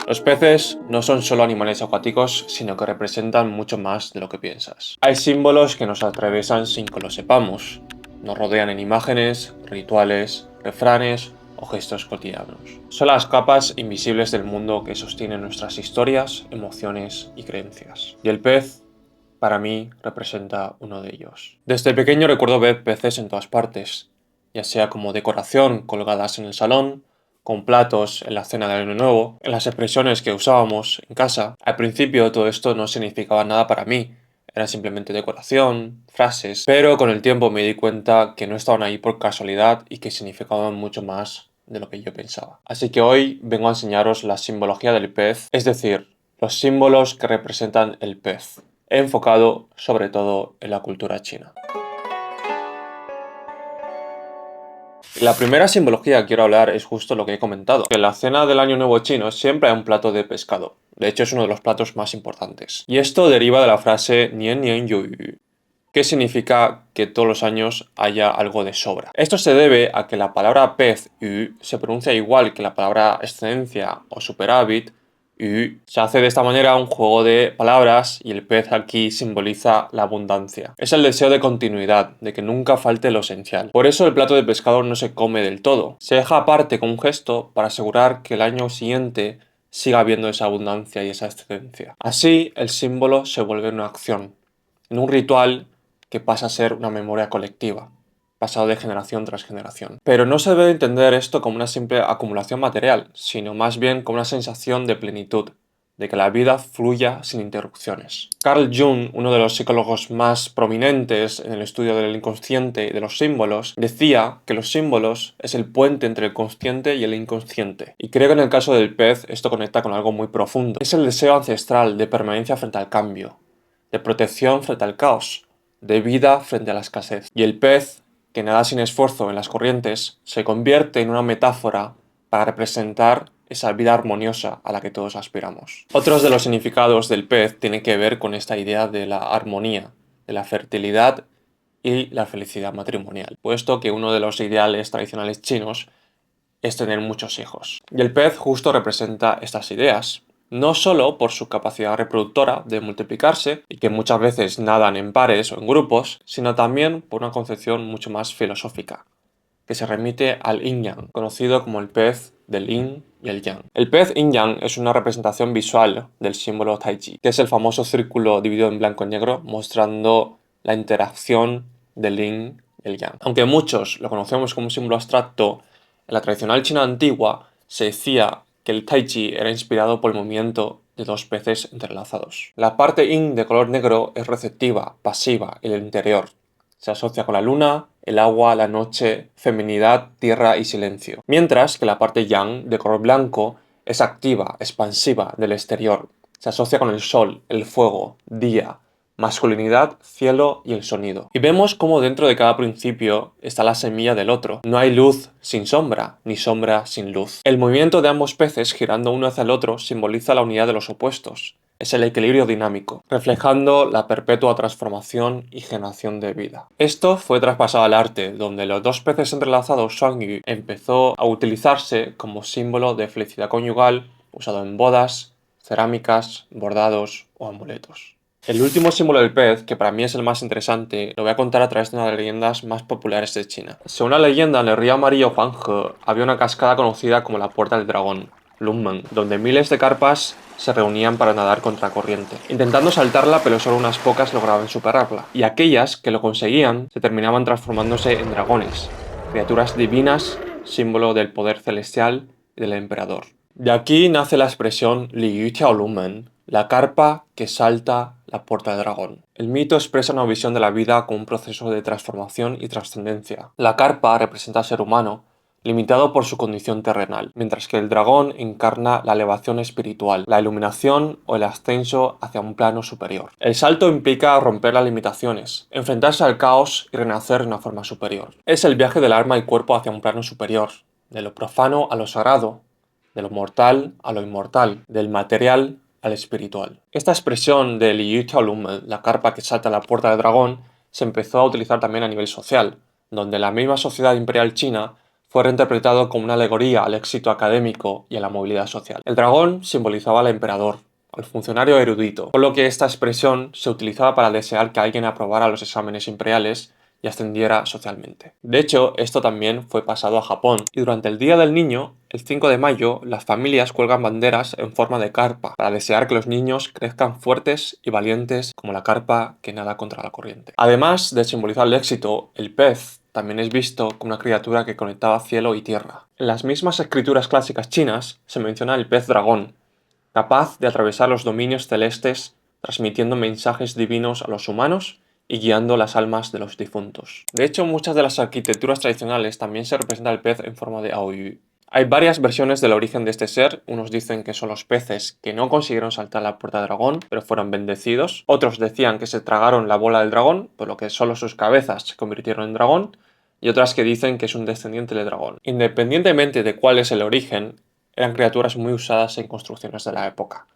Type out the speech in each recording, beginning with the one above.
Los peces no son solo animales acuáticos, sino que representan mucho más de lo que piensas. Hay símbolos que nos atraviesan sin que lo sepamos. Nos rodean en imágenes, rituales, refranes o gestos cotidianos. Son las capas invisibles del mundo que sostienen nuestras historias, emociones y creencias. Y el pez, para mí, representa uno de ellos. Desde pequeño recuerdo ver peces en todas partes, ya sea como decoración colgadas en el salón, con platos en la cena de Año Nuevo, en las expresiones que usábamos en casa. Al principio todo esto no significaba nada para mí, era simplemente decoración, frases, pero con el tiempo me di cuenta que no estaban ahí por casualidad y que significaban mucho más de lo que yo pensaba. Así que hoy vengo a enseñaros la simbología del pez, es decir, los símbolos que representan el pez, enfocado sobre todo en la cultura china. La primera simbología que quiero hablar es justo lo que he comentado. En la cena del Año Nuevo chino siempre hay un plato de pescado. De hecho, es uno de los platos más importantes. Y esto deriva de la frase Nian Nian Yu Yu, que significa que todos los años haya algo de sobra. Esto se debe a que la palabra pez yu se pronuncia igual que la palabra excelencia o superávit. Y se hace de esta manera un juego de palabras y el pez aquí simboliza la abundancia. Es el deseo de continuidad, de que nunca falte lo esencial. Por eso el plato de pescado no se come del todo. Se deja aparte con un gesto para asegurar que el año siguiente siga habiendo esa abundancia y esa excelencia. Así el símbolo se vuelve una acción, en un ritual que pasa a ser una memoria colectiva, pasado de generación tras generación. Pero no se debe entender esto como una simple acumulación material, sino más bien como una sensación de plenitud, de que la vida fluya sin interrupciones. Carl Jung, uno de los psicólogos más prominentes en el estudio del inconsciente y de los símbolos, decía que los símbolos es el puente entre el consciente y el inconsciente. Y creo que en el caso del pez esto conecta con algo muy profundo. Es el deseo ancestral de permanencia frente al cambio, de protección frente al caos, de vida frente a la escasez. Y el pez, que nada sin esfuerzo en las corrientes, se convierte en una metáfora para representar esa vida armoniosa a la que todos aspiramos. Otros de los significados del pez tienen que ver con esta idea de la armonía, de la fertilidad y la felicidad matrimonial, puesto que uno de los ideales tradicionales chinos es tener muchos hijos. Y el pez justo representa estas ideas, no solo por su capacidad reproductora de multiplicarse y que muchas veces nadan en pares o en grupos, sino también por una concepción mucho más filosófica, que se remite al yin-yang, conocido como el pez del yin y el yang. El pez yin-yang es una representación visual del símbolo tai chi, que es el famoso círculo dividido en blanco y negro, mostrando la interacción del yin y el yang. Aunque muchos lo conocemos como un símbolo abstracto, en la tradicional China antigua se decía que el tai chi era inspirado por el movimiento de dos peces entrelazados. La parte yin de color negro es receptiva, pasiva, el interior. Se asocia con la luna, el agua, la noche, feminidad, tierra y silencio. Mientras que la parte yang de color blanco es activa, expansiva, del exterior. Se asocia con el sol, el fuego, día, masculinidad, cielo y el sonido. Y vemos cómo dentro de cada principio está la semilla del otro. No hay luz sin sombra, ni sombra sin luz. El movimiento de ambos peces girando uno hacia el otro simboliza la unidad de los opuestos. Es el equilibrio dinámico, reflejando la perpetua transformación y generación de vida. Esto fue traspasado al arte, donde los dos peces entrelazados Shuangyu empezó a utilizarse como símbolo de felicidad conyugal, usado en bodas, cerámicas, bordados o amuletos. El último símbolo del pez, que para mí es el más interesante, lo voy a contar a través de una de las leyendas más populares de China. Según la leyenda, en el río amarillo Huanghe había una cascada conocida como la Puerta del Dragón, Lunmen, donde miles de carpas se reunían para nadar contra corriente, intentando saltarla, pero solo unas pocas lograban superarla. Y aquellas que lo conseguían se terminaban transformándose en dragones, criaturas divinas, símbolo del poder celestial y del emperador. De aquí nace la expresión Li Yu Tiao Lumen, la carpa que salta la puerta del dragón. El mito expresa una visión de la vida como un proceso de transformación y trascendencia. La carpa representa al ser humano, limitado por su condición terrenal, mientras que el dragón encarna la elevación espiritual, la iluminación o el ascenso hacia un plano superior. El salto implica romper las limitaciones, enfrentarse al caos y renacer de una forma superior. Es el viaje del alma y cuerpo hacia un plano superior, de lo profano a lo sagrado, de lo mortal a lo inmortal, del material al espiritual. Esta expresión de Li Yu Tiao Lumen, la carpa que salta a la puerta del dragón, se empezó a utilizar también a nivel social, donde la misma sociedad imperial china fue reinterpretado como una alegoría al éxito académico y a la movilidad social. El dragón simbolizaba al emperador, al funcionario erudito, por lo que esta expresión se utilizaba para desear que alguien aprobara los exámenes imperiales y ascendiera socialmente. De hecho, esto también fue pasado a Japón, y durante el Día del Niño, el 5 de mayo, las familias cuelgan banderas en forma de carpa para desear que los niños crezcan fuertes y valientes como la carpa que nada contra la corriente. Además de simbolizar el éxito, el pez también es visto como una criatura que conectaba cielo y tierra. En las mismas escrituras clásicas chinas se menciona el pez dragón, capaz de atravesar los dominios celestes, transmitiendo mensajes divinos a los humanos y guiando las almas de los difuntos. De hecho, en muchas de las arquitecturas tradicionales también se representa el pez en forma de aoyu. Hay varias versiones del origen de este ser. Unos dicen que son los peces que no consiguieron saltar la puerta del dragón, pero fueron bendecidos. Otros decían que se tragaron la bola del dragón, por lo que solo sus cabezas se convirtieron en dragón. Y otras que dicen que es un descendiente del dragón. Independientemente de cuál es el origen, eran criaturas muy usadas en construcciones de la época,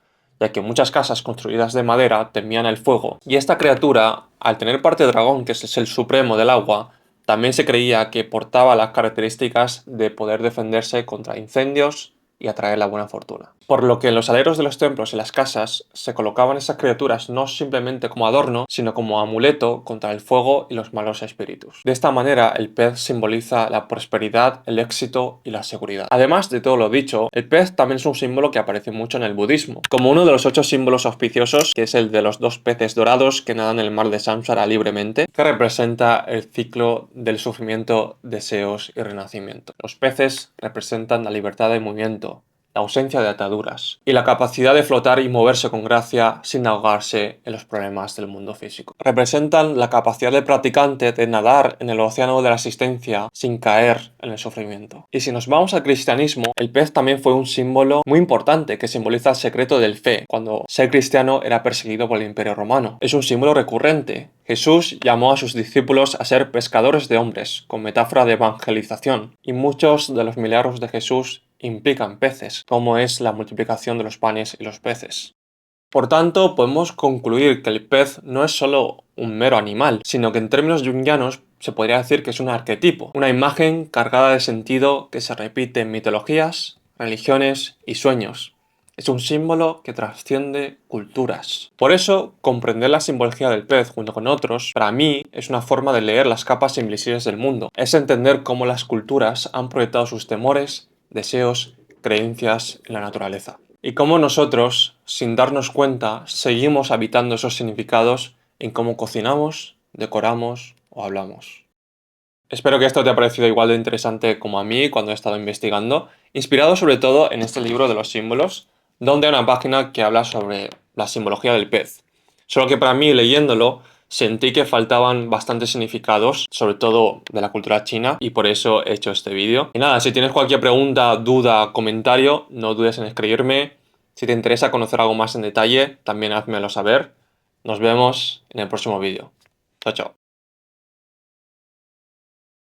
ya que muchas casas construidas de madera temían el fuego, y esta criatura, al tener parte de dragón, que es el supremo del agua, también se creía que portaba las características de poder defenderse contra incendios y atraer la buena fortuna. Por lo que en los aleros de los templos y las casas se colocaban esas criaturas no simplemente como adorno, sino como amuleto contra el fuego y los malos espíritus. De esta manera, el pez simboliza la prosperidad, el éxito y la seguridad. Además de todo lo dicho, el pez también es un símbolo que aparece mucho en el budismo, como uno de los 8 símbolos auspiciosos, que es el de los 2 peces dorados que nadan en el mar de Samsara libremente, que representa el ciclo del sufrimiento, deseos y renacimiento. Los peces representan la libertad de movimiento, la ausencia de ataduras y la capacidad de flotar y moverse con gracia sin ahogarse en los problemas del mundo físico. Representan la capacidad del practicante de nadar en el océano de la existencia sin caer en el sufrimiento. Y si nos vamos al cristianismo, el pez también fue un símbolo muy importante que simboliza el secreto del fe, cuando ser cristiano era perseguido por el Imperio Romano. Es un símbolo recurrente. Jesús llamó a sus discípulos a ser pescadores de hombres, con metáfora de evangelización, y muchos de los milagros de Jesús implican peces, como es la multiplicación de los panes y los peces. Por tanto, podemos concluir que el pez no es solo un mero animal, sino que en términos jungianos se podría decir que es un arquetipo, una imagen cargada de sentido que se repite en mitologías, religiones y sueños. Es un símbolo que trasciende culturas. Por eso, comprender la simbología del pez junto con otros, para mí, es una forma de leer las capas invisibles del mundo. Es entender cómo las culturas han proyectado sus temores, deseos, creencias en la naturaleza. Y cómo nosotros, sin darnos cuenta, seguimos habitando esos significados en cómo cocinamos, decoramos o hablamos. Espero que esto te haya parecido igual de interesante como a mí cuando he estado investigando, inspirado sobre todo en este libro de los símbolos, donde hay una página que habla sobre la simbología del pez. Solo que para mí, leyéndolo, sentí que faltaban bastantes significados, sobre todo de la cultura china, y por eso he hecho este vídeo. Y nada, si tienes cualquier pregunta, duda, comentario, no dudes en escribirme. Si te interesa conocer algo más en detalle, también házmelo saber. Nos vemos en el próximo vídeo. Chao, chao.